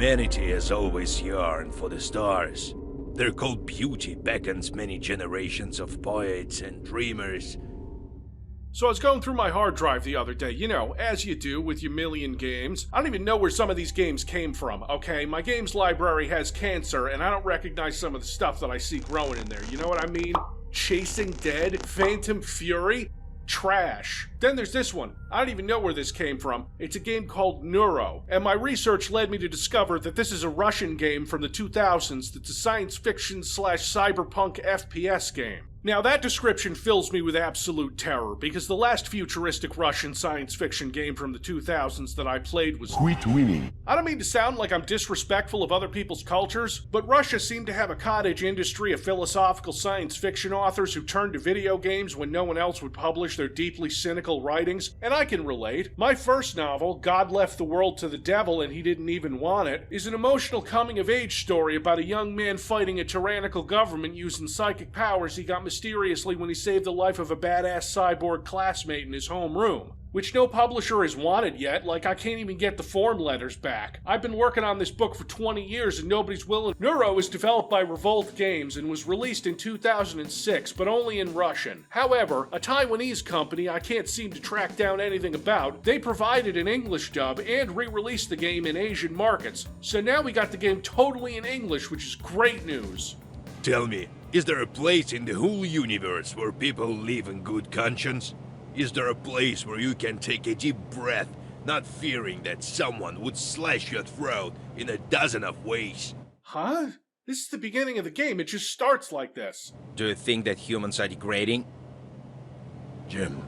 Humanity has always yearned for the stars. Their cold beauty beckons many generations of poets and dreamers. So I was going through my hard drive the other day, you know, as you do with your million games. I don't even know where some of these games came from, okay? My games library has cancer, and I don't recognize some of the stuff that I see growing in there. You know what I mean? Chasing Dead, Phantom Fury, trash. Then there's this one. I don't even know where this came from. It's a game called Neuro, and my research led me to discover that this is a Russian game from the 2000s that's a science fiction / cyberpunk FPS game. Now that description fills me with absolute terror, because the last futuristic Russian science fiction game from the 2000s that I played was Quit winning. I don't mean to sound like I'm disrespectful of other people's cultures, but Russia seemed to have a cottage industry of philosophical science fiction authors who turned to video games when no one else would publish their deeply cynical writings, and I can relate. My first novel, God Left the World to the Devil and He Didn't Even Want It, is an emotional coming-of-age story about a young man fighting a tyrannical government using psychic powers he got mysteriously when he saved the life of a badass cyborg classmate in his homeroom. Which no publisher has wanted yet, like I can't even get the form letters back. I've been working on this book for 20 years and nobody's willing. Neuro is developed by Revolt Games and was released in 2006, but only in Russian. However, a Taiwanese company I can't seem to track down anything about, they provided an English dub and re-released the game in Asian markets. So now we got the game totally in English, which is great news. Tell me, is there a place in the whole universe where people live in good conscience? Is there a place where you can take a deep breath, not fearing that someone would slash your throat in a dozen of ways? Huh? This is the beginning of the game, it just starts like this. Do you think that humans are degrading? Jim,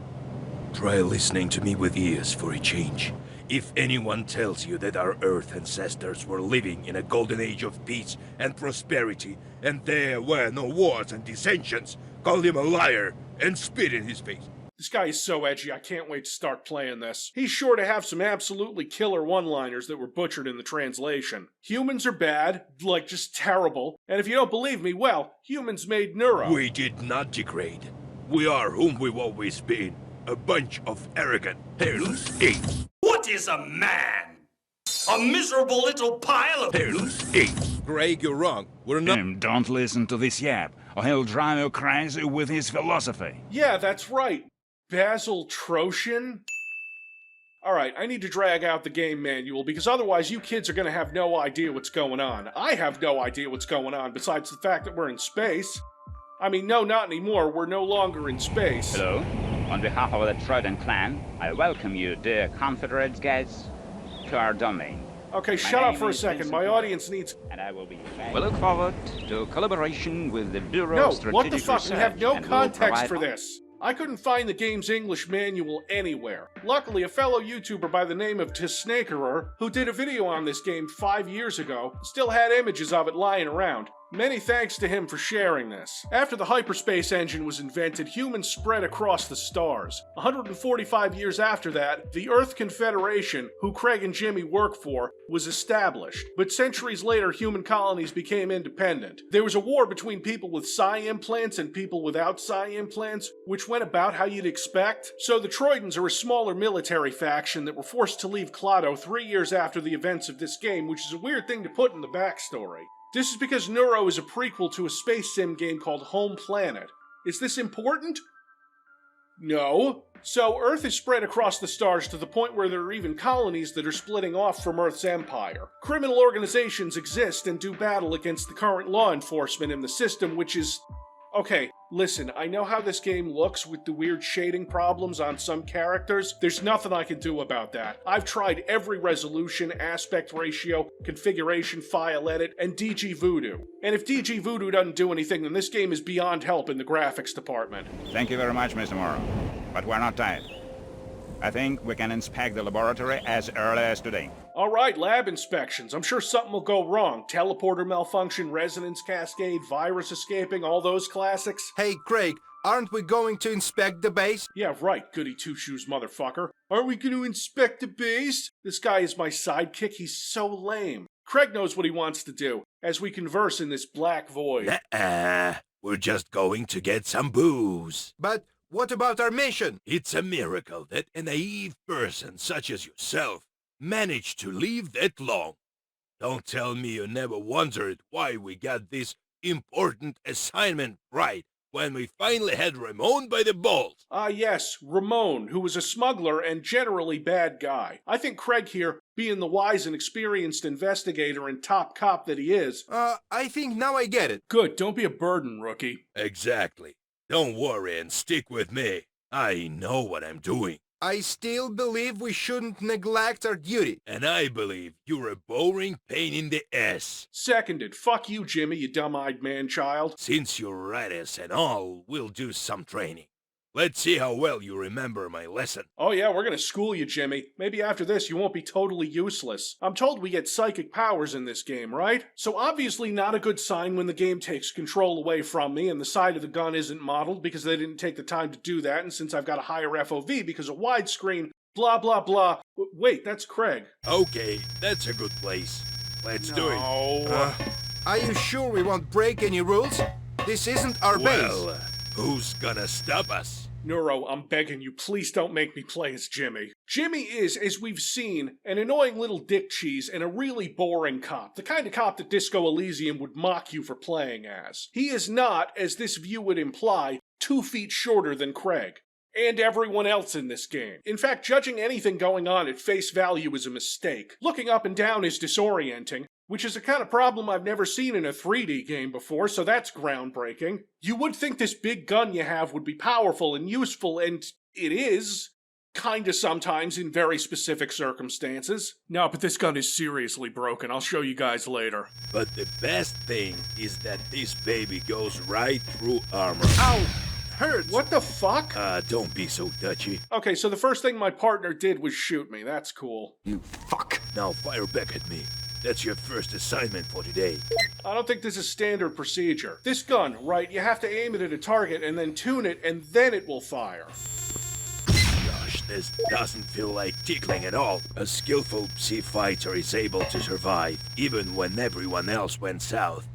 try listening to me with ears for a change. If anyone tells you that our Earth ancestors were living in a golden age of peace and prosperity, and there were no wars and dissensions, call him a liar and spit in his face. This guy is so edgy, I can't wait to start playing this. He's sure to have some absolutely killer one-liners that were butchered in the translation. Humans are bad, like just terrible, and if you don't believe me, well, humans made Neuro. We did not degrade. We are whom we've always been. A bunch of arrogant, hairless apes. What is a man? A miserable little pile of Hairless apes. Greg, you're wrong. We're not. Don't listen to this yap, or he'll drive you crazy with his philosophy. Yeah, that's right. Basil Troshin? Alright, I need to drag out the game manual because otherwise you kids are gonna have no idea what's going on. I have no idea what's going on besides the fact that we're in space. I mean, no, not anymore. We're no longer in space. Hello. On behalf of the Trojan clan, I welcome you, dear Confederate guests, to our domain. Okay, shut up for a second. My audience needs... And I will be We look forward to collaboration with the Bureau No, of Strategic what the fuck? Research. We have no and will context provide- for this. I couldn't find the game's English manual anywhere. Luckily, a fellow YouTuber by the name of Tsnakerer, who did a video on this game 5 years ago, still had images of it lying around. Many thanks to him for sharing this. After the hyperspace engine was invented, humans spread across the stars. 145 years after that, the Earth Confederation, who Craig and Jimmy work for, was established. But centuries later, human colonies became independent. There was a war between people with psi implants and people without psi implants, which went about how you'd expect. So the Troidans are a smaller military faction that were forced to leave Clado 3 years after the events of this game, which is a weird thing to put in the backstory. This is because Neuro is a prequel to a space sim game called Home Planet. Is this important? No. So Earth is spread across the stars to the point where there are even colonies that are splitting off from Earth's empire. Criminal organizations exist and do battle against the current law enforcement in the system, which is... Okay, listen, I know how this game looks with the weird shading problems on some characters. There's nothing I can do about that. I've tried every resolution, aspect ratio, configuration, file edit, and DG Voodoo. And if DG Voodoo doesn't do anything, then this game is beyond help in the graphics department. Thank you very much, Mr. Morrow. But we're not tired. I think we can inspect the laboratory as early as today. Alright, lab inspections. I'm sure something will go wrong. Teleporter malfunction, resonance cascade, virus escaping, all those classics. Hey, Craig, aren't we going to inspect the base? Yeah, right, goody two-shoes motherfucker. Are we gonna inspect the base? This guy is my sidekick, he's so lame. Craig knows what he wants to do, as we converse in this black void. Nuh-uh. We're just going to get some booze. But what about our mission? It's a miracle that a naive person such as yourself managed to live that long. Don't tell me you never wondered why we got this important assignment right when we finally had Ramone by the balls. Ah, yes, Ramone, who was a smuggler and generally bad guy. I think Craig here, being the wise and experienced investigator and top cop that he is. I think now I get it. Good, don't be a burden, rookie. Exactly. Don't worry and stick with me. I know what I'm doing. I still believe we shouldn't neglect our duty. And I believe you're a boring pain in the ass. Seconded. Fuck you, Jimmy, you dumb-eyed man-child. Since you're right as and all, we'll do some training. Let's see how well you remember my lesson. Oh yeah, we're gonna school you, Jimmy. Maybe after this you won't be totally useless. I'm told we get psychic powers in this game, right? So obviously not a good sign when the game takes control away from me and the side of the gun isn't modeled because they didn't take the time to do that, and since I've got a higher FOV because of widescreen, blah blah blah. Wait, that's Craig. Okay, that's a good place. Let's do it. Are you sure we won't break any rules? This isn't our Well, base. who's gonna stop us? Neuro, I'm begging you, please don't make me play as Jimmy. Jimmy is, as we've seen, an annoying little dick cheese and a really boring cop. The kind of cop that Disco Elysium would mock you for playing as. He is not, as this view would imply, 2 feet shorter than Craig. And everyone else in this game. In fact, judging anything going on at face value is a mistake. Looking up and down is disorienting, which is a kind of problem I've never seen in a 3D game before, so that's groundbreaking. You would think this big gun you have would be powerful and useful, and it is. Kinda sometimes in very specific circumstances. No, but this gun is seriously broken. I'll show you guys later. But the best thing is that this baby goes right through armor. Ow! Hurts! What the fuck? Don't be so touchy. Okay, so the first thing my partner did was shoot me. That's cool. You fuck! Now fire back at me. That's your first assignment for today. I don't think this is standard procedure. This gun, right, you have to aim it at a target and then tune it and then it will fire. Gosh, this doesn't feel like tickling at all. A skillful sea fighter is able to survive, even when everyone else went south.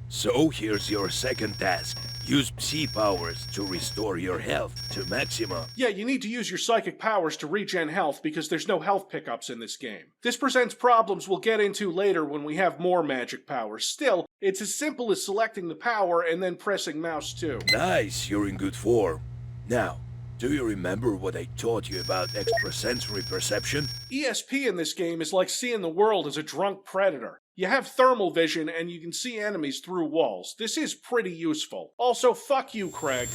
So here's your second task. Use Psi powers to restore your health to maximum. Yeah, you need to use your psychic powers to regen health because there's no health pickups in this game. This presents problems we'll get into later when we have more magic powers. Still, it's as simple as selecting the power and then pressing mouse 2. Nice, you're in good form. Now, do you remember what I taught you about extrasensory perception? ESP in this game is like seeing the world as a drunk predator. You have thermal vision and you can see enemies through walls. This is pretty useful. Also, fuck you, Craig.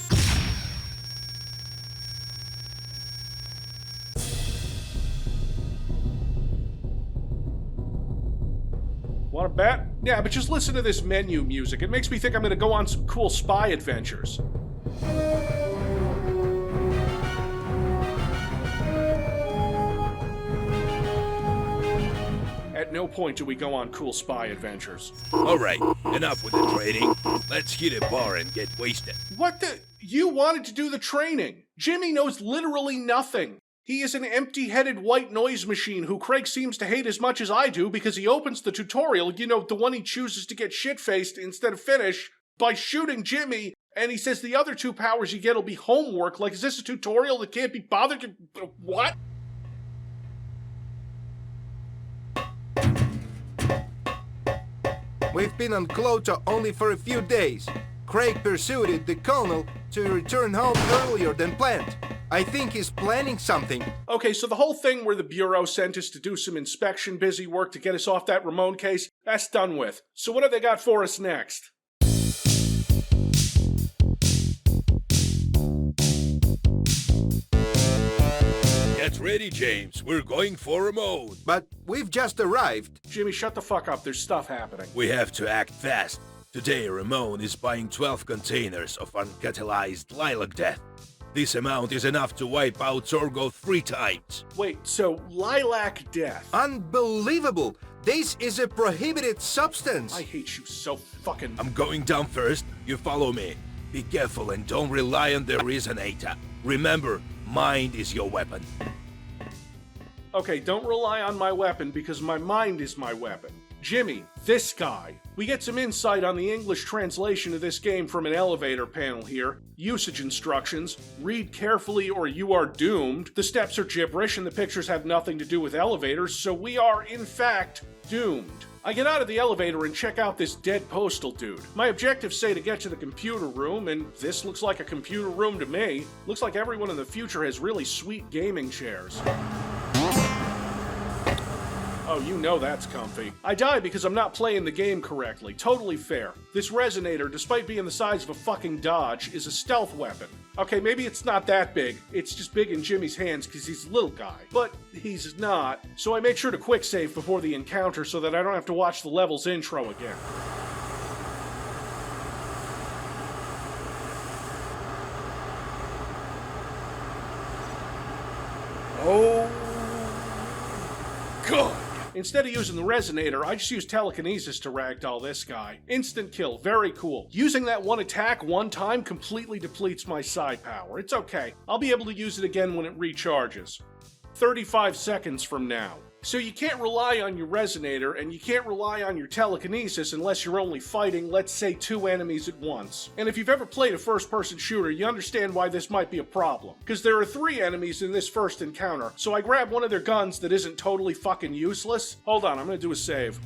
Want to bet? Yeah, but just listen to this menu music. It makes me think I'm gonna go on some cool spy adventures. At no point do we go on cool spy adventures. Alright, enough with the training. Let's hit a bar and get wasted. What the? You wanted to do the training. Jimmy knows literally nothing. He is an empty-headed white noise machine who Craig seems to hate as much as I do because he opens the tutorial, you know, the one he chooses to get shit-faced instead of finish, by shooting Jimmy, and he says the other 2 powers you get will be homework. Like, is this a tutorial that can't be bothered to... What? We've been on Clota only for a few days. Craig persuaded the colonel to return home earlier than planned. I think he's planning something. Okay, so the whole thing where the Bureau sent us to do some inspection busy work to get us off that Ramone case, that's done with. So what have they got for us next? Get ready, James. We're going for Ramone. But we've just arrived. Jimmy, shut the fuck up. There's stuff happening. We have to act fast. Today, Ramone is buying 12 containers of uncatalyzed lilac death. This amount is enough to wipe out Zorgo 3 times. Wait, so lilac death? Unbelievable! This is a prohibited substance. I hate you so fucking... I'm going down first. You follow me. Be careful and don't rely on the resonator. Remember, mind is your weapon. Okay, don't rely on my weapon because my mind is my weapon. Jimmy, this guy. We get some insight on the English translation of this game from an elevator panel here. Usage instructions. Read carefully or you are doomed. The steps are gibberish and the pictures have nothing to do with elevators, so we are, in fact, Doomed. I get out of the elevator and check out this dead postal dude. My objectives say to get to the computer room, and this looks like a computer room to me. Looks like everyone in the future has really sweet gaming chairs. Oh, you know that's comfy. I die because I'm not playing the game correctly. Totally fair. This resonator, despite being the size of a fucking Dodge, is a stealth weapon. Okay, maybe it's not that big. It's just big in Jimmy's hands because he's a little guy. But he's not. So I make sure to quick save before the encounter so that I don't have to watch the level's intro again. Oh, God. Instead of using the resonator, I just use telekinesis to ragdoll this guy. Instant kill, very cool. Using that one attack one time completely depletes my psi power. It's okay. I'll be able to use it again when it recharges. 35 seconds from now. So you can't rely on your resonator, and you can't rely on your telekinesis unless you're only fighting, let's say, 2 enemies at once. And if you've ever played a first-person shooter, you understand why this might be a problem. Because there are 3 enemies in this first encounter, so I grab one of their guns that isn't totally fucking useless. Hold on, I'm gonna do a save.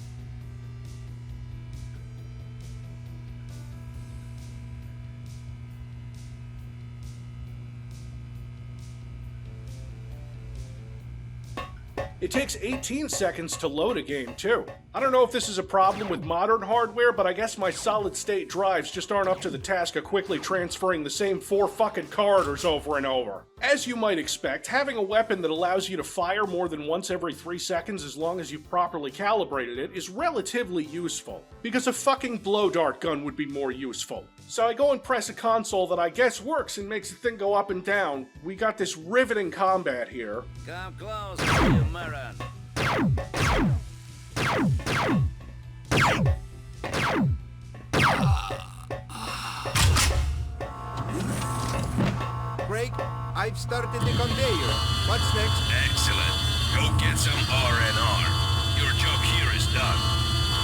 It takes 18 seconds to load a game, too. I don't know if this is a problem with modern hardware, but I guess my solid-state drives just aren't up to the task of quickly transferring the same 4 fucking corridors over and over. As you might expect, having a weapon that allows you to fire more than once every 3 seconds as long as you've properly calibrated it is relatively useful, because a fucking blow dart gun would be more useful. So I go and press a console that I guess works and makes the thing go up and down. We got this riveting combat here. Come close, you moron. Craig, I've started the conveyor. What's next? Excellent. Go get some R&R. Your job here is done.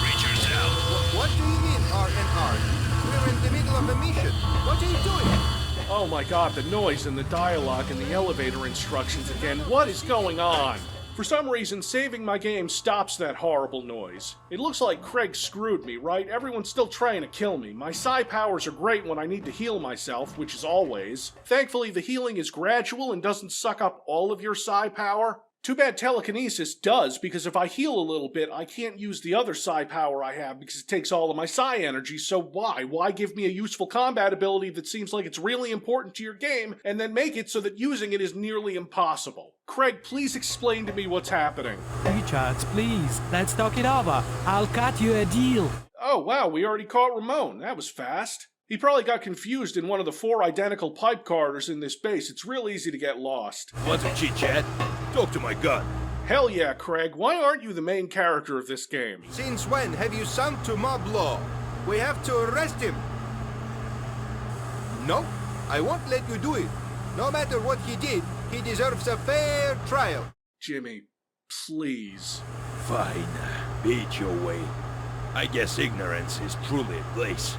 Reachers out. What do you mean, R&R? We're in the middle of a mission. What are you doing? Oh my god, the noise and the dialogue and the elevator instructions again. What is going on? For some reason, saving my game stops that horrible noise. It looks like Craig screwed me, right? Everyone's still trying to kill me. My psi powers are great when I need to heal myself, which is always. Thankfully, the healing is gradual and doesn't suck up all of your psi power. Too bad telekinesis does, because if I heal a little bit, I can't use the other psi power I have because it takes all of my psi energy, so why? Why give me a useful combat ability that seems like it's really important to your game, and then make it so that using it is nearly impossible? Craig, please explain to me what's happening. Richards, please, let's talk it over. I'll cut you a deal. Oh wow, we already caught Ramone. That was fast. He probably got confused in one of the 4 identical pipe corridors in this base. It's real easy to get lost. Want to chit-chat? Talk to my gun. Hell yeah, Craig. Why aren't you the main character of this game? Since when have you sunk to mob law? We have to arrest him. No, I won't let you do it. No matter what he did, he deserves a fair trial. Jimmy, please. Fine. Beat your way. I guess ignorance is truly bliss.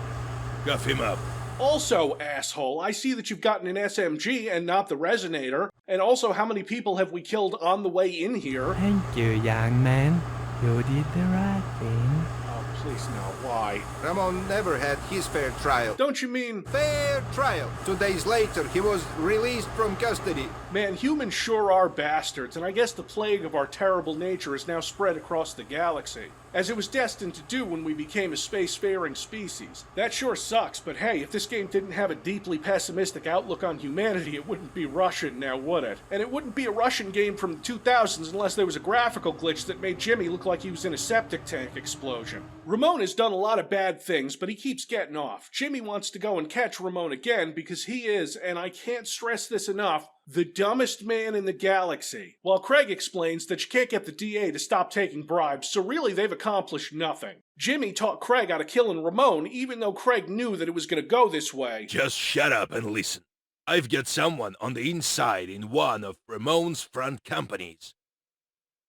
Cuff him up. Also, asshole, I see that you've gotten an SMG and not the resonator. And also, how many people have we killed on the way in here? Thank you, young man. You did the right thing. Oh, please no, why? Ramone never had his fair trial. Don't you mean... Fair trial. 2 days later, he was released from custody. Man, humans sure are bastards, and I guess the plague of our terrible nature is now spread across the galaxy, as it was destined to do when we became a spacefaring species. That sure sucks, but hey, if this game didn't have a deeply pessimistic outlook on humanity, it wouldn't be Russian now, would it? And it wouldn't be a Russian game from the 2000s unless there was a graphical glitch that made Jimmy look like he was in a septic tank explosion. Ramone has done a lot of bad things, but he keeps getting off. Jimmy wants to go and catch Ramone again because he is, and I can't stress this enough, the dumbest man in the galaxy. While Craig explains that you can't get the DA to stop taking bribes, so really they've accomplished nothing. Jimmy taught Craig how to kill Ramone, even though Craig knew that it was going to go this way. Just shut up and listen. I've got someone on the inside in one of Ramone's front companies.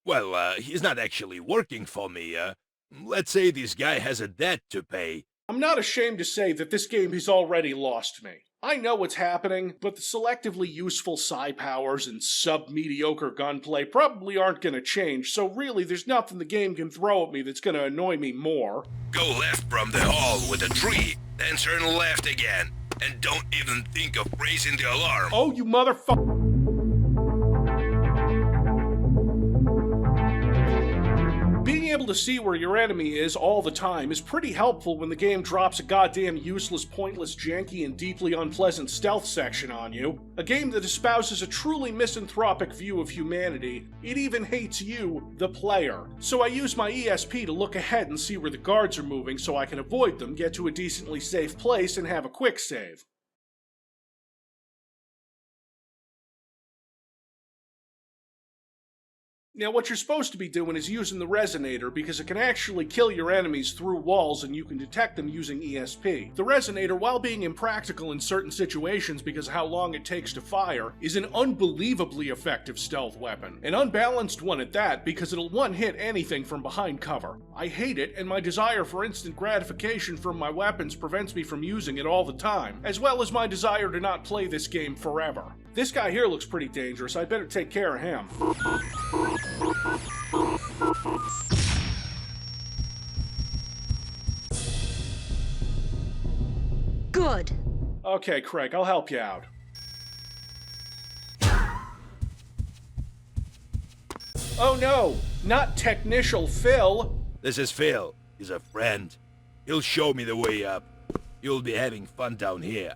Well, he's not actually working for me. Let's say this guy has a debt to pay. I'm not ashamed to say that this game has already lost me. I know what's happening, but the selectively useful psi powers and sub-mediocre gunplay probably aren't gonna change, so really there's nothing the game can throw at me that's gonna annoy me more. Go left from the hall with a tree, then turn left again. And don't even think of raising the alarm. Oh, you motherfucker. Being able to see where your enemy is all the time is pretty helpful when the game drops a goddamn useless, pointless, janky, and deeply unpleasant stealth section on you. A game that espouses a truly misanthropic view of humanity. It even hates you, the player. So I use my ESP to look ahead and see where the guards are moving so I can avoid them, get to a decently safe place, and have a quick save. Now, what you're supposed to be doing is using the resonator because it can actually kill your enemies through walls and you can detect them using ESP. The resonator, while being impractical in certain situations because of how long it takes to fire, is an unbelievably effective stealth weapon. An unbalanced one at that because it'll one-hit anything from behind cover. I hate it, and my desire for instant gratification from my weapons prevents me from using it all the time, as well as my desire to not play this game forever. This guy here looks pretty dangerous. I'd better take care of him. Good. Okay, Craig, I'll help you out. Oh no, not Technicial Phil. This is Phil. He's a friend. He'll show me the way up. You'll be having fun down here.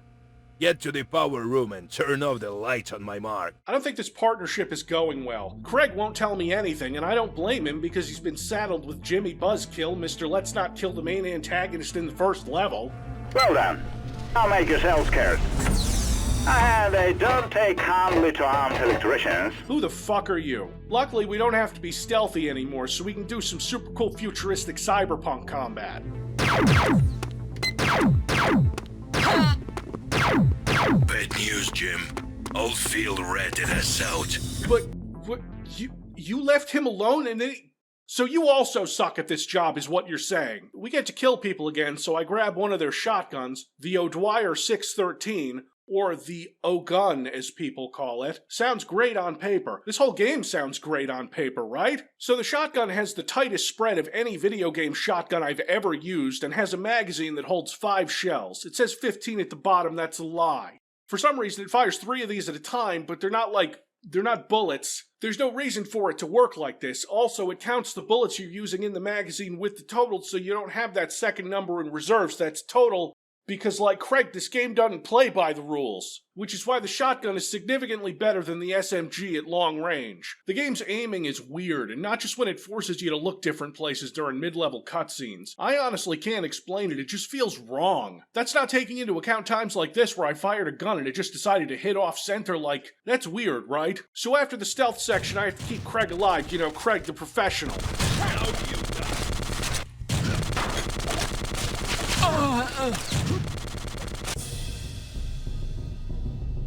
Get to the power room and turn off the light on my mark. I don't think this partnership is going well. Craig won't tell me anything, and I don't blame him because he's been saddled with Jimmy Buzzkill, Mr. Let's Not Kill the Main Antagonist in the first level. Well then, I'll make yourself scarce. And they don't take kindly to armed electricians. Who the fuck are you? Luckily, we don't have to be stealthy anymore, so we can do some super cool futuristic cyberpunk combat. Bad news, Jim. Old Field ratted us out. But, what, you left him alone and then So you also suck at this job is what you're saying. We get to kill people again, so I grab one of their shotguns, the O'Dwyer 613, or the O-Gun, as people call it. Sounds great on paper. This whole game sounds great on paper, right? So the shotgun has the tightest spread of any video game shotgun I've ever used and has a magazine that holds 5 shells. It says 15 at the bottom, that's a lie. For some reason, it fires 3 of these at a time, but they're not bullets. There's no reason for it to work like this. Also, it counts the bullets you're using in the magazine with the total, so you don't have that second number in reserves that's total. Because, like Craig, this game doesn't play by the rules, which is why the shotgun is significantly better than the SMG at long range. The game's aiming is weird, and not just when it forces you to look different places during mid-level cutscenes. I honestly can't explain it just feels wrong. That's not taking into account times like this where I fired a gun and it just decided to hit off center that's weird, right? So after the stealth section, I have to keep Craig alive, Craig the professional.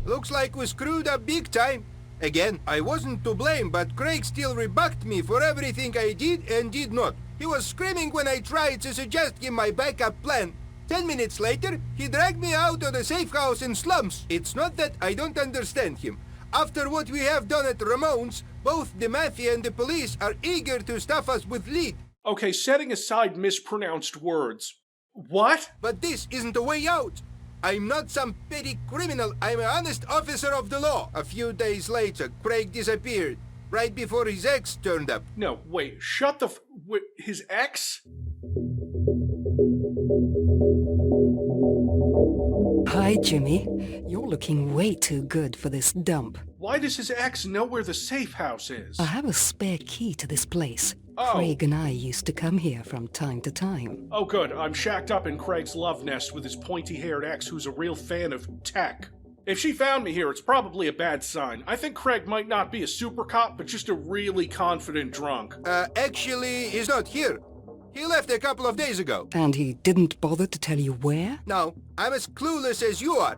Looks like we screwed up big time. Again, I wasn't to blame, but Craig still rebucked me for everything I did and did not. He was screaming when I tried to suggest him my backup plan. 10 minutes later, he dragged me out of the safe house in slums. It's not that I don't understand him. After what we have done at Ramone's, both the Mafia and the police are eager to stuff us with lead. Okay, setting aside mispronounced words. What? But this isn't a way out. I'm not some petty criminal, I'm an honest officer of the law. A few days later, Craig disappeared, right before his ex turned up. No, wait, shut the his ex? Hi, Jimmy. You're looking way too good for this dump. Why does his ex know where the safe house is? I have a spare key to this place. Oh. Craig and I used to come here from time to time. Oh good, I'm shacked up in Craig's love nest with his pointy-haired ex who's a real fan of tech. If she found me here, it's probably a bad sign. I think Craig might not be a super cop, but just a really confident drunk. Actually, he's not here. He left a couple of days ago. And he didn't bother to tell you where? No, I'm as clueless as you are.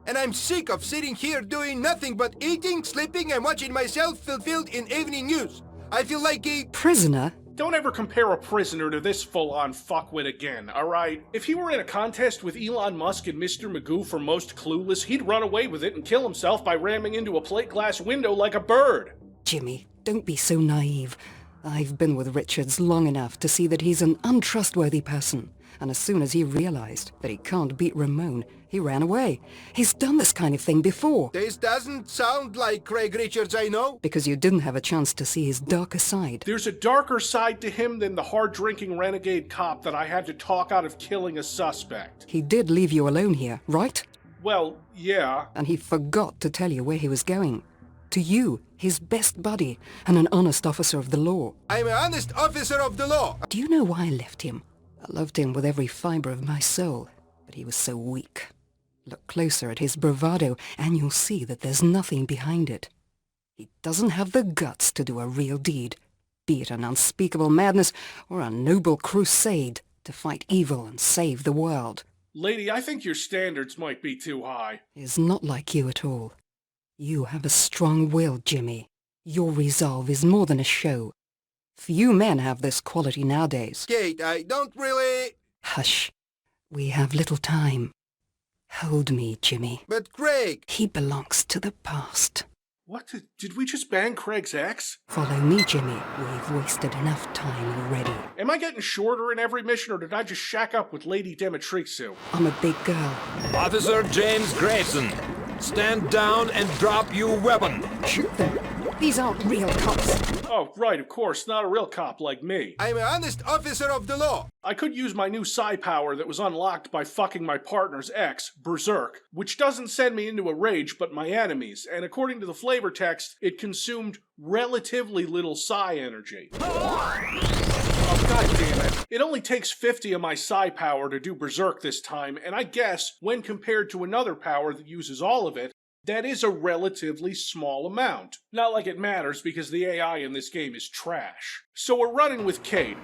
And I'm sick of sitting here doing nothing but eating, sleeping, and watching myself fulfilled in evening news. I feel like a prisoner Don't ever compare a prisoner to this full-on fuckwit again, alright? If he were in a contest with Elon Musk and Mr. Magoo for most clueless, he'd run away with it and kill himself by ramming into a plate glass window like a bird. Jimmy, don't be so naive. I've been with Richards long enough to see that he's an untrustworthy person. And as soon as he realized that he can't beat Ramone, he ran away. He's done this kind of thing before. This doesn't sound like Craig Richards I know. Because you didn't have a chance to see his darker side. There's a darker side to him than the hard-drinking renegade cop that I had to talk out of killing a suspect. He did leave you alone here, right? Well, yeah. And he forgot to tell you where he was going. To you, his best buddy, and an honest officer of the law. I'm an honest officer of the law. Do you know why I left him? I loved him with every fibre of my soul, but he was so weak. Look closer at his bravado, and you'll see that there's nothing behind it. He doesn't have the guts to do a real deed, be it an unspeakable madness or a noble crusade to fight evil and save the world. Lady, I think your standards might be too high. He's not like you at all. You have a strong will, Jimmy. Your resolve is more than a show. Few men have this quality nowadays. Kate, I don't really... Hush. We have little time. Hold me, Jimmy. But Craig... He belongs to the past. What? Did we just bang Craig's ex? Follow me, Jimmy. We've wasted enough time already. Am I getting shorter in every mission, or did I just shack up with Lady Demetrisu? I'm a big girl. Officer James Grayson, stand down and drop your weapon. Shoot them. These aren't real cops. Oh, right, of course, not a real cop like me. I'm an honest officer of the law. I could use my new psi power that was unlocked by fucking my partner's ex, Berserk, which doesn't send me into a rage but my enemies, and according to the flavor text, it consumed relatively little psi energy. Oh, god damn it. It only takes 50 of my psi power to do Berserk this time, and I guess, when compared to another power that uses all of it, that is a relatively small amount. Not like it matters because the AI in this game is trash. So we're running with Kate.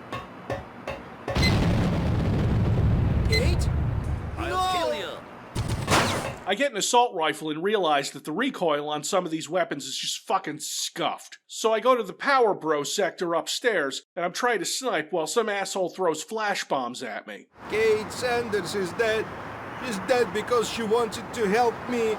Kate? I'll kill you. I get an assault rifle and realize that the recoil on some of these weapons is just fucking scuffed. So I go to the Power Bro sector upstairs, and I'm trying to snipe while some asshole throws flash bombs at me. Kate Sanders is dead. She's dead because she wanted to help me.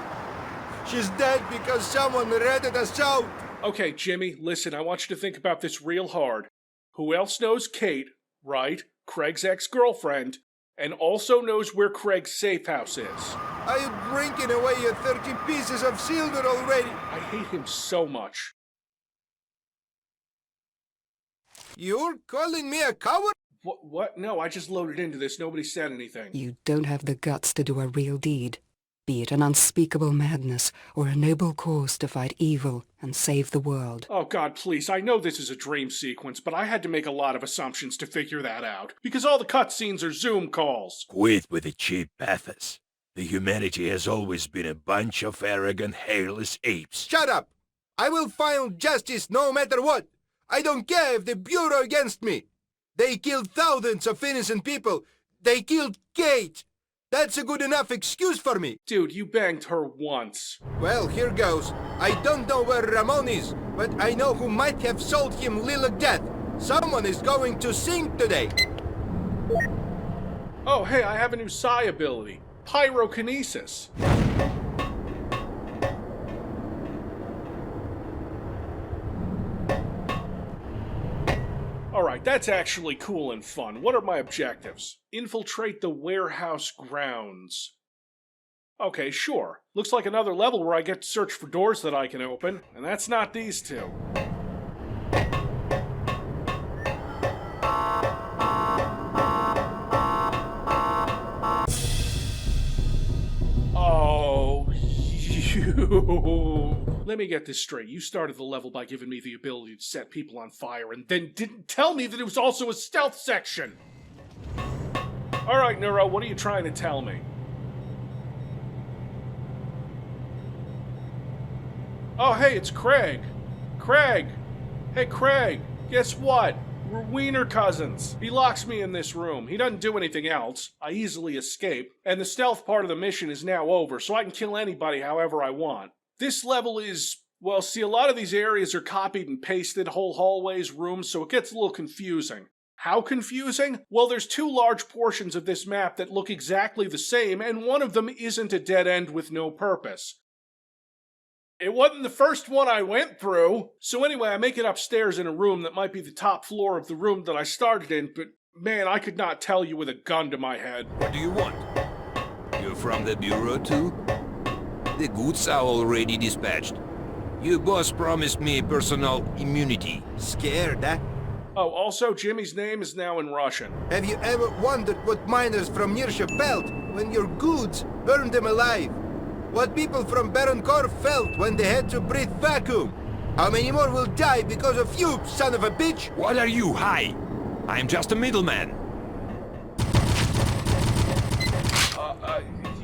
She's dead because someone ratted us out. Okay, Jimmy, listen, I want you to think about this real hard. Who else knows Kate, right? Craig's ex-girlfriend, and also knows where Craig's safe house is. Are you drinking away your 30 pieces of silver already? I hate him so much. You're calling me a coward? What? No, I just loaded into this. Nobody said anything. You don't have the guts to do a real deed. Be it an unspeakable madness or a noble cause to fight evil and save the world. Oh god, please, I know this is a dream sequence, but I had to make a lot of assumptions to figure that out. Because all the cutscenes are Zoom calls. Quit with the cheap pathos. The humanity has always been a bunch of arrogant, hairless apes. Shut up! I will find justice no matter what. I don't care if the Bureau against me. They killed thousands of innocent people. They killed Kate. That's a good enough excuse for me. Dude, you banged her once. Well, here goes. I don't know where Ramone is, but I know who might have sold him Lilac Death. Someone is going to sing today. Oh, hey, I have a new psi ability. Pyrokinesis. Alright, that's actually cool and fun. What are my objectives? Infiltrate the warehouse grounds. Okay, sure. Looks like another level where I get to search for doors that I can open, and that's not these two. Oh, you... Let me get this straight. You started the level by giving me the ability to set people on fire and then didn't tell me that it was also a stealth section! Alright, Neuro, what are you trying to tell me? Oh, hey, it's Craig! Craig! Hey, Craig! Guess what? We're wiener cousins. He locks me in this room. He doesn't do anything else. I easily escape. And the stealth part of the mission is now over, so I can kill anybody however I want. This level is Well, see, a lot of these areas are copied and pasted, whole hallways, rooms, so it gets a little confusing. How confusing? Well, there's two large portions of this map that look exactly the same, and one of them isn't a dead end with no purpose. It wasn't the first one I went through. So anyway, I make it upstairs in a room that might be the top floor of the room that I started in, but man, I could not tell you with a gun to my head. What do you want? You're from the Bureau too? The goods are already dispatched. Your boss promised me personal immunity. Scared, eh? Oh, also, Jimmy's name is now in Russian. Have you ever wondered what miners from Nersha felt when your goods burned them alive? What people from Baronkor felt when they had to breathe vacuum? How many more will die because of you, son of a bitch? What are you, high? I'm just a middleman.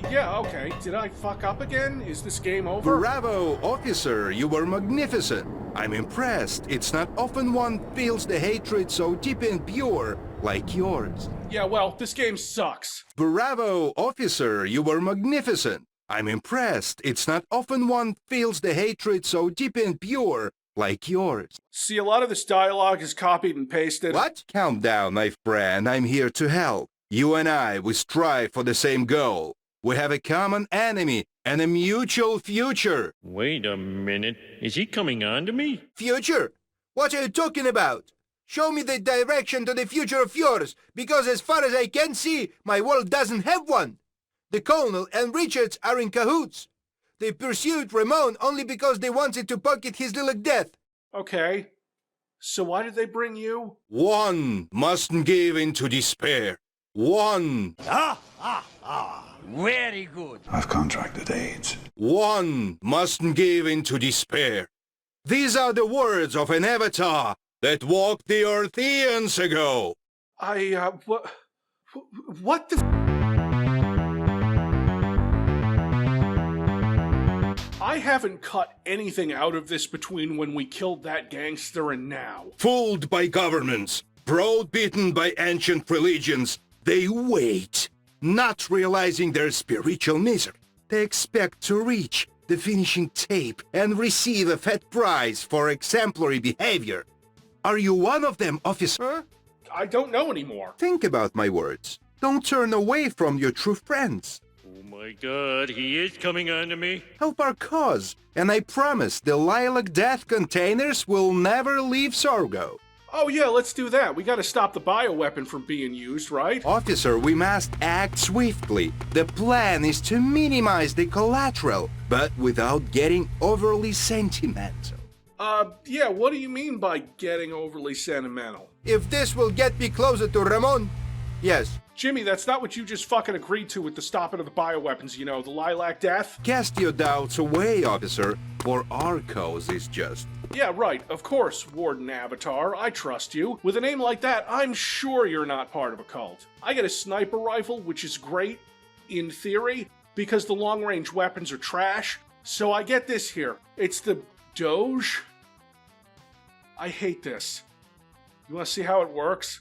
Yeah, okay. Did I fuck up again? Is this game over? Bravo, officer, you were magnificent. I'm impressed. It's not often one feels the hatred so deep and pure like yours. Yeah, well, this game sucks. Bravo, officer, you were magnificent. I'm impressed. It's not often one feels the hatred so deep and pure like yours. See, a lot of this dialogue is copied and pasted. What? Calm down, my friend. I'm here to help. You and I, we strive for the same goal. We have a common enemy and a mutual future. Wait a minute. Is he coming on to me? Future? What are you talking about? Show me the direction to the future of yours, because as far as I can see, my world doesn't have one. The Colonel and Richards are in cahoots. They pursued Ramone only because they wanted to pocket his little death. Okay. So why did they bring you? One mustn't give in to despair. One. Very good. I've contracted AIDS. One mustn't give in to despair. These are the words of an avatar that walked the earth eons ago. What the I haven't cut anything out of this between when we killed that gangster and now. Fooled by governments, browbeaten by ancient religions, they wait, not realizing their spiritual misery. They expect to reach the finishing tape and receive a fat prize for exemplary behavior. Are you one of them, officer? I don't know anymore. Think about my words. Don't turn away from your true friends. Oh my god, he is coming on to me. Help our cause, and I promise the lilac death containers will never leave Sorgo. Oh yeah, let's do that. We gotta stop the bioweapon from being used, right? Officer, we must act swiftly. The plan is to minimize the collateral, but without getting overly sentimental. Yeah, what do you mean by getting overly sentimental? If this will get me closer to Ramone, yes. Jimmy, that's not what you just fucking agreed to with the stopping of the bioweapons, you know, the lilac death? Cast your doubts away, officer, for our cause is just. Yeah, right, of course, Warden Avatar, I trust you. With a name like that, I'm sure you're not part of a cult. I get a sniper rifle, which is great, in theory, because the long-range weapons are trash. So I get this here. It's the Doge. I hate this. You wanna see how it works?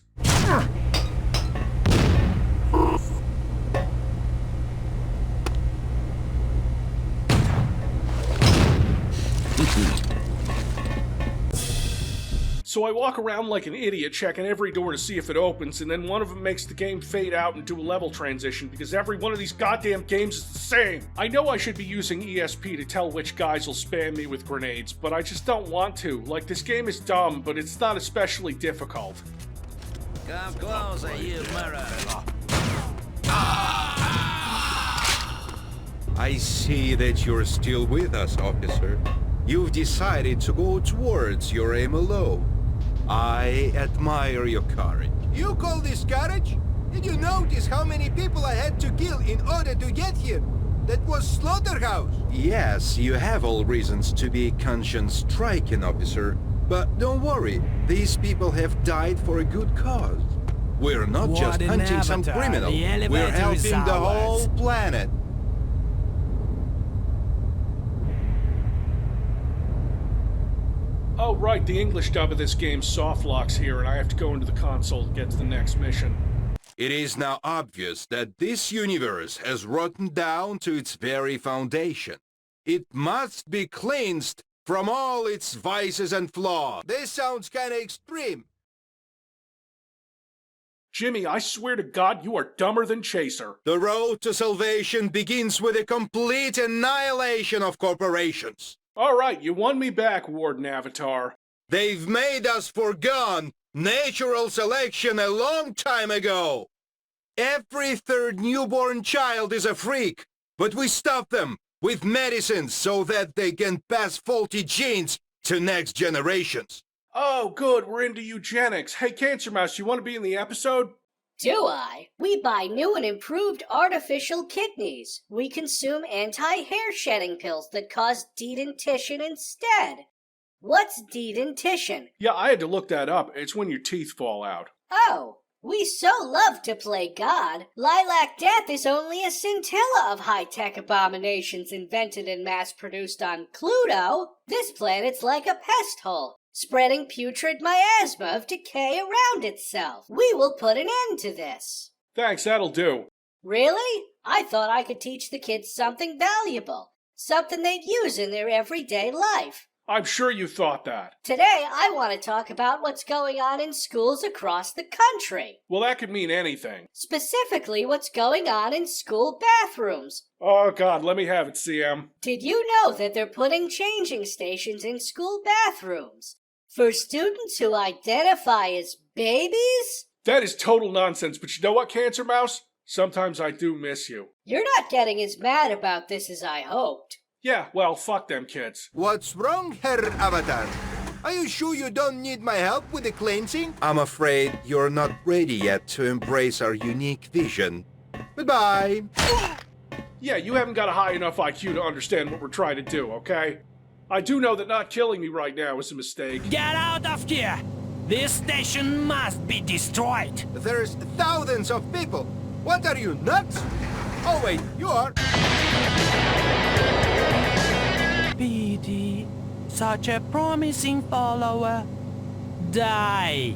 So I walk around like an idiot checking every door to see if it opens, and then one of them makes the game fade out and do a level transition because every one of these goddamn games is the same. I know I should be using ESP to tell which guys will spam me with grenades, but I just don't want to. Like, this game is dumb, but it's not especially difficult. Come closer, you mirror. I see that you're still with us, officer. You've decided to go towards your aim alone. I admire your courage. You call this courage? Did you notice how many people I had to kill in order to get here? That was slaughterhouse. Yes, you have all reasons to be conscience-stricken, officer. But don't worry, these people have died for a good cause. We're not just hunting some criminal. We're helping the whole planet. Oh, right, the English dub of this game softlocks here, and I have to go into the console to get to the next mission. It is now obvious that this universe has rotten down to its very foundation. It must be cleansed from all its vices and flaws. This sounds kinda extreme. Jimmy, I swear to God, you are dumber than Chaser. The road to salvation begins with the complete annihilation of corporations. All right, you won me back, Warden Avatar. They've made us forgone natural selection a long time ago. Every third newborn child is a freak, but we stop them with medicines so that they can pass faulty genes to next generations. Oh, good, we're into eugenics. Hey, Cancer Mouse, you want to be in the episode? Do I? We buy new and improved artificial kidneys. We consume anti-hair shedding pills that cause dedentition instead. What's dedentition? Yeah, I had to look that up. It's when your teeth fall out. Oh, we so love to play God. Lilac Death is only a scintilla of high-tech abominations invented and mass-produced on Pluto. This planet's like a pest hole, spreading putrid miasma of decay around itself. We will put an end to this. Thanks, that'll do. Really? I thought I could teach the kids something valuable, something they'd use in their everyday life. I'm sure you thought that. Today, I want to talk about what's going on in schools across the country. Well, that could mean anything. Specifically, what's going on in school bathrooms. Oh, God, let me have it, CM. Did you know that they're putting changing stations in school bathrooms for students who identify as babies? That is total nonsense, but you know what, Cancer Mouse? Sometimes I do miss you. You're not getting as mad about this as I hoped. Yeah, well, fuck them kids. What's wrong, Herr Avatar? Are you sure you don't need my help with the cleansing? I'm afraid you're not ready yet to embrace our unique vision. Goodbye. Yeah, you haven't got a high enough IQ to understand what we're trying to do, okay? I do know that not killing me right now is a mistake. Get out of here! This station must be destroyed! There's thousands of people. What are you, nuts? Oh wait, you are. PD, such a promising follower, die!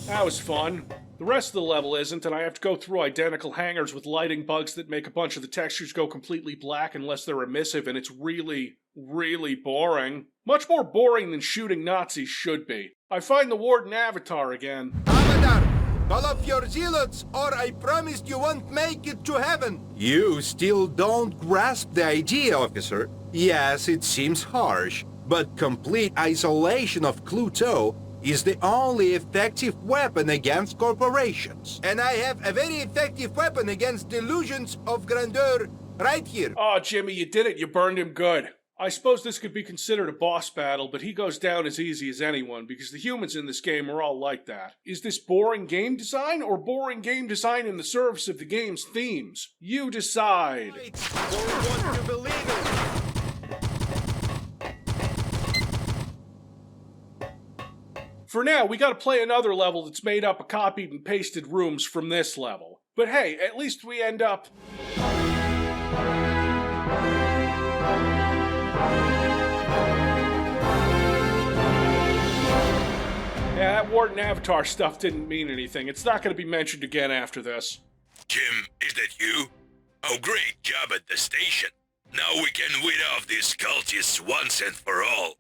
That was fun. The rest of the level isn't, and I have to go through identical hangars with lighting bugs that make a bunch of the textures go completely black unless they're emissive, and it's really, really boring. Much more boring than shooting Nazis should be. I find the Warden Avatar again. Avatar, call off your zealots, or I promised you won't make it to heaven. You still don't grasp the idea, officer. Yes, it seems harsh, but complete isolation of Pluto is the only effective weapon against corporations. And I have a very effective weapon against delusions of grandeur right here. Oh, Jimmy, you did it. You burned him good. I suppose this could be considered a boss battle, but he goes down as easy as anyone because the humans in this game are all like that. Is this boring game design or boring game design in the service of the game's themes? You decide. Don't want to believe it. For now, we gotta play another level that's made up of copied and pasted rooms from this level. But hey, at least we end up... Yeah, that Warden Avatar stuff didn't mean anything. It's not gonna be mentioned again after this. Jim, is that you? Oh, great job at the station. Now we can weed off these cultists once and for all.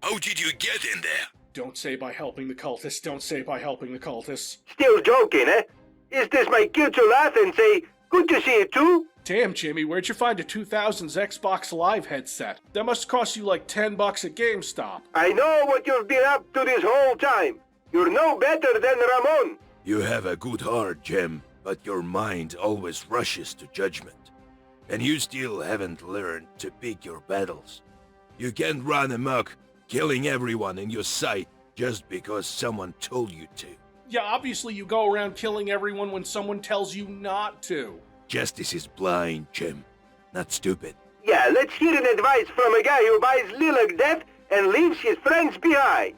How did you get in there? Don't say by helping the cultists. Don't say by helping the cultists. Still joking, eh? Is this my cue to laugh and say, good to see you too? Damn, Jimmy, where'd you find a 2000s Xbox Live headset? That must cost you like $10 at GameStop. I know what you've been up to this whole time. You're no better than Ramone. You have a good heart, Jim, but your mind always rushes to judgment. And you still haven't learned to pick your battles. You can't run amok, killing everyone in your sight just because someone told you to. Yeah, obviously you go around killing everyone when someone tells you not to. Justice is blind, Jim, not stupid. Yeah, let's hear an advice from a guy who buys Lilac Death and leaves his friends behind.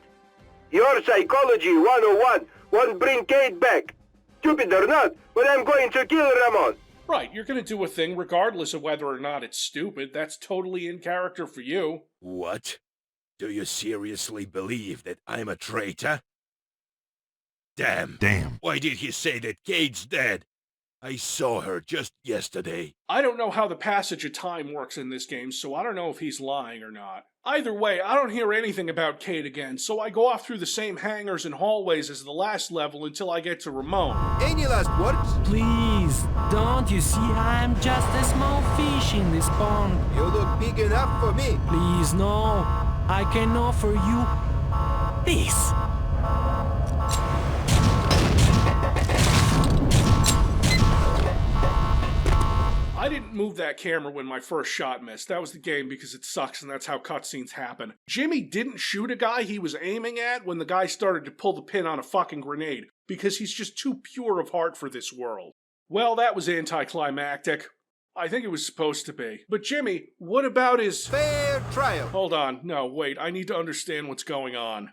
Your psychology 101 won't bring Kate back. Stupid or not, but I'm going to kill Ramone. Right, you're gonna do a thing regardless of whether or not it's stupid. That's totally in character for you. What? Do you seriously believe that I'm a traitor? Damn. Why did he say that Kate's dead? I saw her just yesterday. I don't know how the passage of time works in this game, so I don't know if he's lying or not. Either way, I don't hear anything about Kate again, so I go off through the same hangars and hallways as the last level until I get to Ramone. Any last words? Please, don't you see I'm just a small fish in this pond? You look big enough for me. Please, no. I can offer you this. I didn't move that camera when my first shot missed. That was the game because it sucks and that's how cutscenes happen. Jimmy didn't shoot a guy he was aiming at when the guy started to pull the pin on a fucking grenade because he's just too pure of heart for this world. Well, that was anticlimactic. I think it was supposed to be. But Jimmy, what about his... fair trial? Hold on. No, wait. I need to understand what's going on.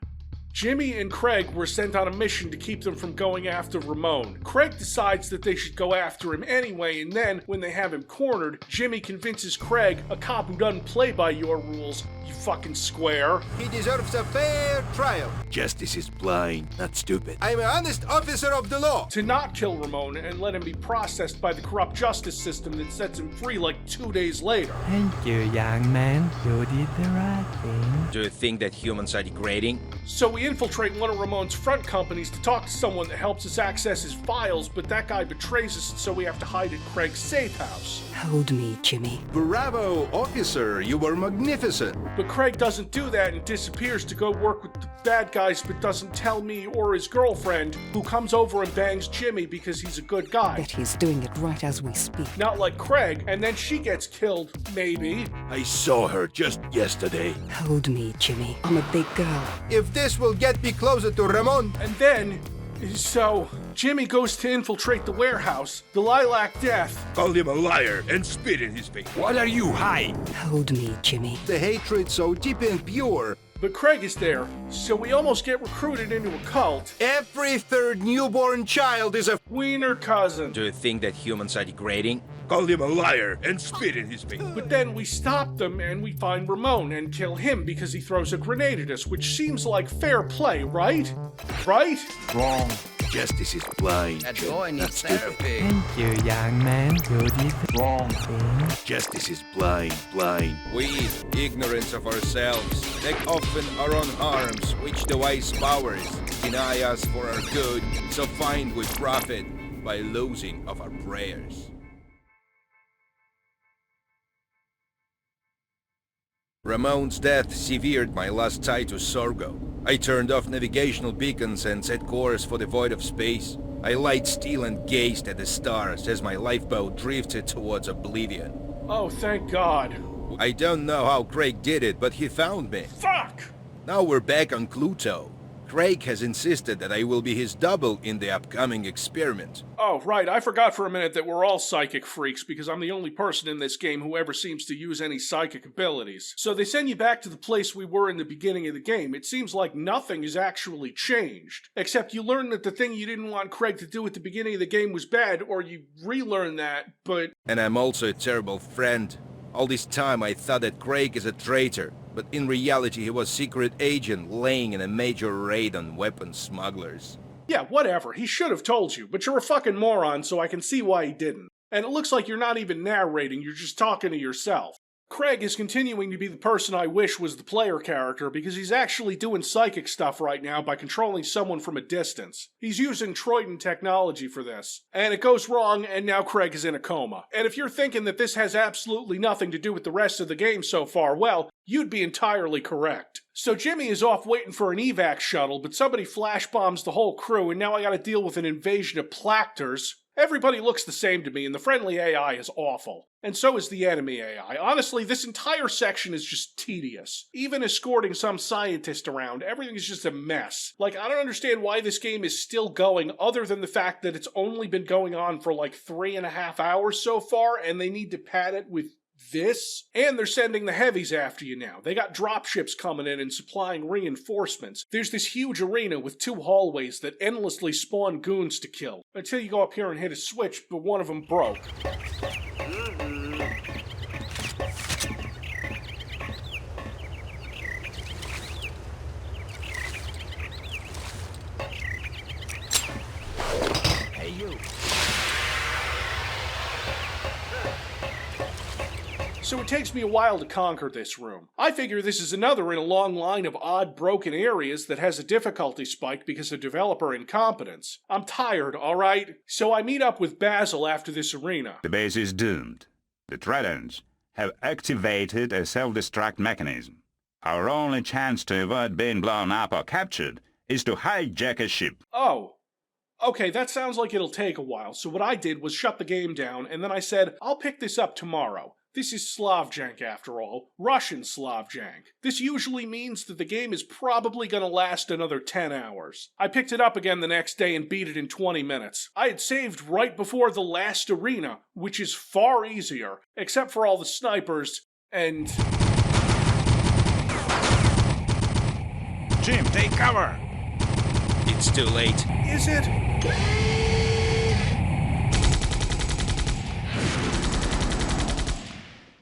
Jimmy and Craig were sent on a mission to keep them from going after Ramone. Craig decides that they should go after him anyway, and then, when they have him cornered, Jimmy convinces Craig, a cop who doesn't play by your rules, you fucking square. He deserves a fair trial. Justice is blind, not stupid. I'm an honest officer of the law. To not kill Ramone and let him be processed by the corrupt justice system that sets him free like 2 days later. Thank you, young man. You did the right thing. Do you think that humans are degrading? So we infiltrate one of Ramone's front companies to talk to someone that helps us access his files, but that guy betrays us, so we have to hide at Craig's safe house. Hold me, Jimmy. Bravo, officer. You were magnificent. But Craig doesn't do that and disappears to go work with the bad guys, but doesn't tell me or his girlfriend, who comes over and bangs Jimmy because he's a good guy. Bet he's doing it right as we speak. Not like Craig, and then she gets killed, maybe. I saw her just yesterday. Hold me, Jimmy. I'm a big girl. If this will get me closer to Ramone. And then, so, Jimmy goes to infiltrate the warehouse. The Lilac Death. Call him a liar and spit in his face. What are you hiding? Hold me, Jimmy. The hatred so deep and pure. But Craig is there, so we almost get recruited into a cult. Every third newborn child is a wiener cousin. Do you think that humans are degrading? Call him a liar and spit in his face. But then we stop them and we find Ramone and kill him because he throws a grenade at us, which seems like fair play, right? Right? wrong. Justice is blind. That boy needs therapy. Thank you, young man. You did the wrong thing. Justice is blind. We, ignorance of ourselves, take often our own harms, which the wise powers deny us for our good, so find we profit by losing of our prayers. Ramone's death severed my last tie to Sorgo. I turned off navigational beacons and set course for the void of space. I lied still and gazed at the stars as my lifeboat drifted towards oblivion. Oh, thank God. I don't know how Craig did it, but he found me. Fuck! Now we're back on Pluto. Craig has insisted that I will be his double in the upcoming experiment. Oh, right, I forgot for a minute that we're all psychic freaks because I'm the only person in this game who ever seems to use any psychic abilities. So they send you back to the place we were in the beginning of the game. It seems like nothing has actually changed. Except you learn that the thing you didn't want Craig to do at the beginning of the game was bad, or you relearn that, but... And I'm also a terrible friend. All this time I thought that Craig is a traitor, but in reality he was secret agent laying in a major raid on weapons smugglers. Yeah, whatever. He should have told you, but you're a fucking moron, so I can see why he didn't. And it looks like you're not even narrating, you're just talking to yourself. Craig is continuing to be the person I wish was the player character because he's actually doing psychic stuff right now by controlling someone from a distance. He's using Troitan technology for this. And it goes wrong, and now Craig is in a coma. And if you're thinking that this has absolutely nothing to do with the rest of the game so far, well, you'd be entirely correct. So Jimmy is off waiting for an evac shuttle, but somebody flash bombs the whole crew, and now I gotta deal with an invasion of Plactors. Everybody looks the same to me, and the friendly AI is awful. And so is the enemy AI. Honestly, this entire section is just tedious. Even escorting some scientist around, everything is just a mess. Like, I don't understand why this game is still going, other than the fact that it's only been going on for like 3.5 hours so far, and they need to pad it with this? And they're sending the heavies after you now. They got dropships coming in and supplying reinforcements. There's this huge arena with 2 hallways that endlessly spawn goons to kill. Until you go up here and hit a switch, but one of them broke. so it takes me a while to conquer this room. I figure this is another in a long line of odd broken areas that has a difficulty spike because of developer incompetence. I'm tired, alright? So I meet up with Basil after this arena. The base is doomed. The Tridents have activated a self-destruct mechanism. Our only chance to avoid being blown up or captured is to hijack a ship. Oh. Okay, that sounds like it'll take a while, so what I did was shut the game down, and then I said, I'll pick this up tomorrow. This is Slavjank after all. Russian Slavjank. This usually means that the game is probably gonna last another 10 hours. I picked it up again the next day and beat it in 20 minutes. I had saved right before the last arena, which is far easier, except for all the snipers, and... Jim, take cover! It's too late. Is it?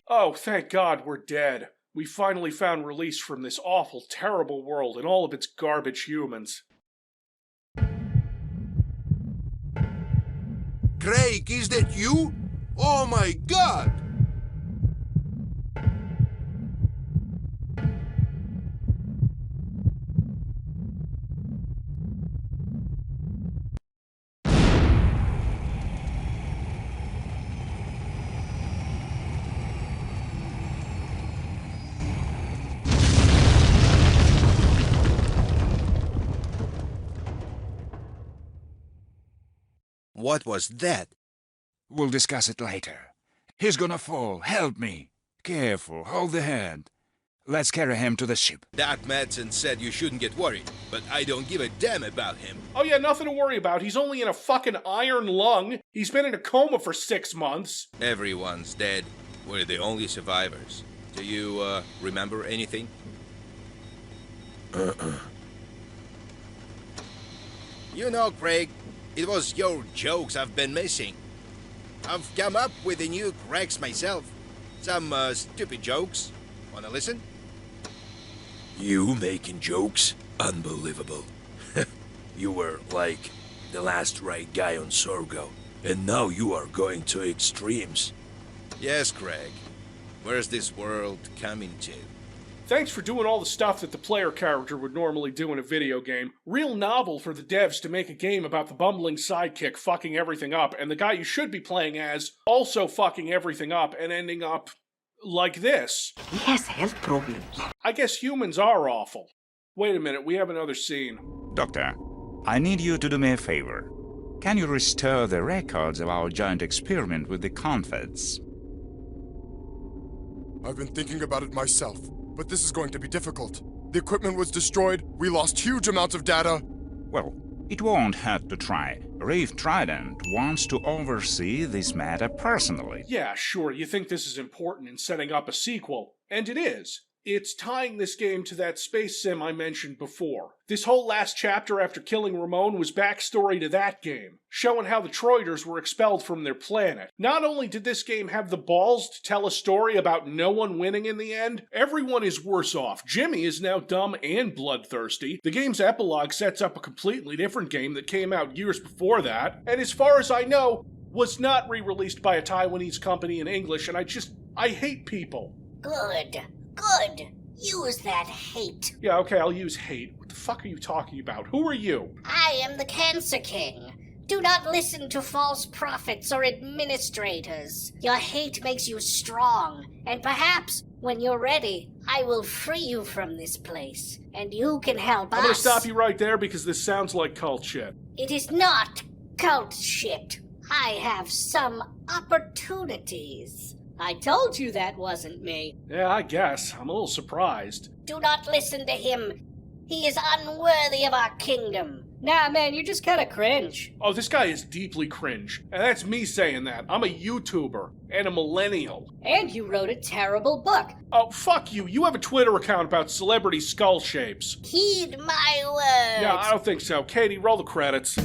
Oh, thank God we're dead. We finally found release from this awful, terrible world and all of its garbage humans. Craig, is that you? Oh my God! What was that? We'll discuss it later. He's gonna fall. Help me. Careful. Hold the hand. Let's carry him to the ship. Doc Madsen said you shouldn't get worried, but I don't give a damn about him. Oh yeah, nothing to worry about. He's only in a fucking iron lung. He's been in a coma for 6 months. Everyone's dead. We're the only survivors. Do you, remember anything? You know, Craig, it was your jokes I've been missing. I've come up with a new cracks myself. Some, stupid jokes. Wanna listen? You making jokes? Unbelievable. You were, like, the last right guy on Sorgo, and now you are going to extremes. Yes, Craig. Where's this world coming to? Thanks for doing all the stuff that the player character would normally do in a video game. Real novel for the devs to make a game about the bumbling sidekick fucking everything up, and the guy you should be playing as also fucking everything up and ending up like this. He has health problems. I guess humans are awful. Wait a minute, we have another scene. Doctor, I need you to do me a favor. Can you restore the records of our joint experiment with the Confeds? I've been thinking about it myself, but this is going to be difficult. The equipment was destroyed, we lost huge amounts of data. Well, it won't hurt to try. Reeve Trident wants to oversee this matter personally. Yeah, sure, you think this is important in setting up a sequel. And it is. It's tying this game to that space sim I mentioned before. This whole last chapter after killing Ramone was backstory to that game, showing how the Troiders were expelled from their planet. Not only did this game have the balls to tell a story about no one winning in the end, everyone is worse off. Jimmy is now dumb and bloodthirsty. The game's epilogue sets up a completely different game that came out years before that, and as far as I know, was not re-released by a Taiwanese company in English, and I hate people. Good. Good. Use that hate. Yeah, okay, I'll use hate. What the fuck are you talking about? Who are you? I am the Cancer King. Do not listen to false prophets or administrators. Your hate makes you strong, and perhaps, when you're ready, I will free you from this place, and you can help us. I'm gonna stop you right there because this sounds like cult shit. It is not cult shit. I have some opportunities. I told you that wasn't me. Yeah, I guess. I'm a little surprised. Do not listen to him. He is unworthy of our kingdom. Nah, man, you're just kinda cringe. Oh, this guy is deeply cringe. And that's me saying that. I'm a YouTuber. And a millennial. And you wrote a terrible book. Oh, fuck you. You have a Twitter account about celebrity skull shapes. Heed my words. Yeah, I don't think so. Katie, roll the credits.